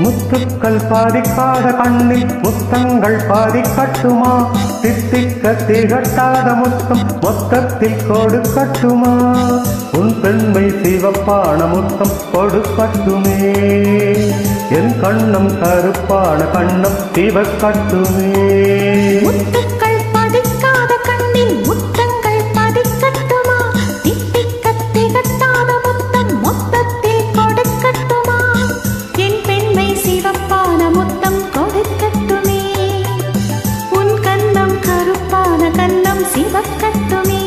முத்துக்கள் பாதிக்காத கண்ணில் முத்தங்கள் பாதிக்கட்டுமா? தித்திக்க திகட்டாத முத்தம் மொத்தத்தில் கொடுக்கட்டுமா? உன் பெண்மை சிவப்பான முத்தம் கொடுக்கட்டுமே, என் கண்ணம் கருப்பான கண்ணம் சிவக்கட்டுமே. முத்துக்கள் பதிக்காத கண்ணில் முத்தங்கள் பதிக்கட்டுமா? தித்திக்க திகட்டாத முத்தம் மொத்தத்தில் கொடுக்கட்டுமா? என் பெண்மை சிவப்பான முத்தம் கொடுக்கட்டுமே, உன் கண்ணம் கருப்பான கண்ணம் சிவக்கட்டுமே.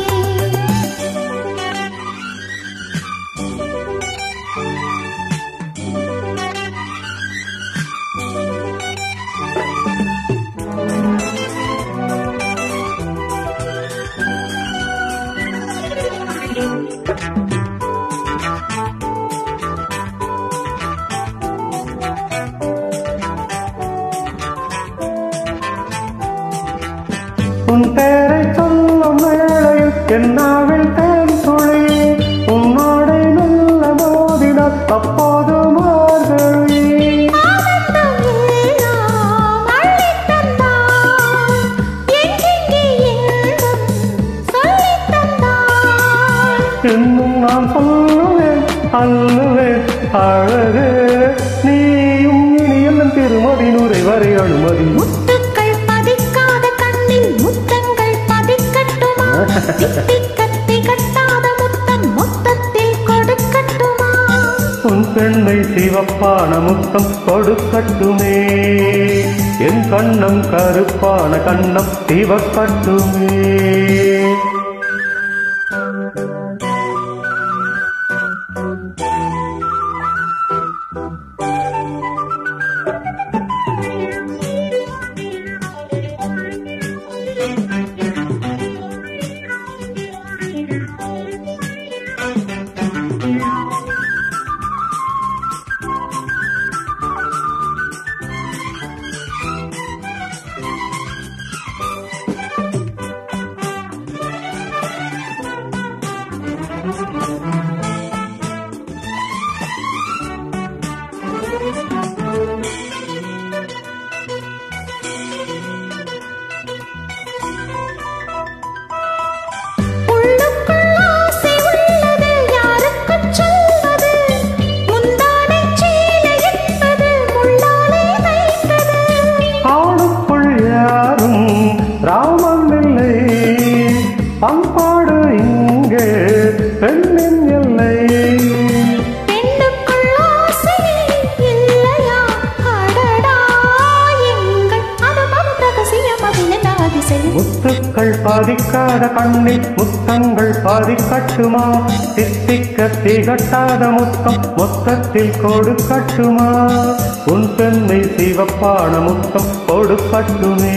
உன் பேரை சொல்லும் வேளையில் என்னாவில் தேன் துளி, உன்னோடை நல்ல மோதினால் அப்போது மார்கழி. இன்னும் நான் சொல்லுவேன் அல்லுவேன் அழகு, நீயும் இனியெல்லாம் திருமதி நுரை வரை அனுமதி. முத்துக்கள் பதிக்காத கண்ணில் முத்தங்கள் பதிக்கட்டுமா? தித்திக்க திகட்டாத முத்தம் மொத்தத்தில் கொடுக்கட்டுமா? உன் பெண்ணை சிவப்பான முத்தம் கொடுக்கட்டுமே, என் கண்ணம் கருப்பான கண்ணம் சிவக்கட்டுமே. ராமன் இல்லை பண்பாடு இங்கே பெண்ணின் எல்லை. பெண்ணுக்குள் ஆசை இல்லையா? அடடா, எங்கள் அனுபவம் ரகசியம் அதில் அதிசயம். முத்துக்கள் பாதிக்காத கண்ணில் முத்தங்கள் பாதிக்கட்டுமா? தித்திக்க திகட்டாத முத்தம் மொத்தத்தில் கொடுக்கட்டுமா? உன் பெண்மை சிவப்பான முத்தம் கொடுக்கட்டுமே,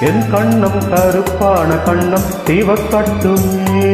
என் கண்ணம் கருப்பான கண்ணம் சிவக்கட்டுமே.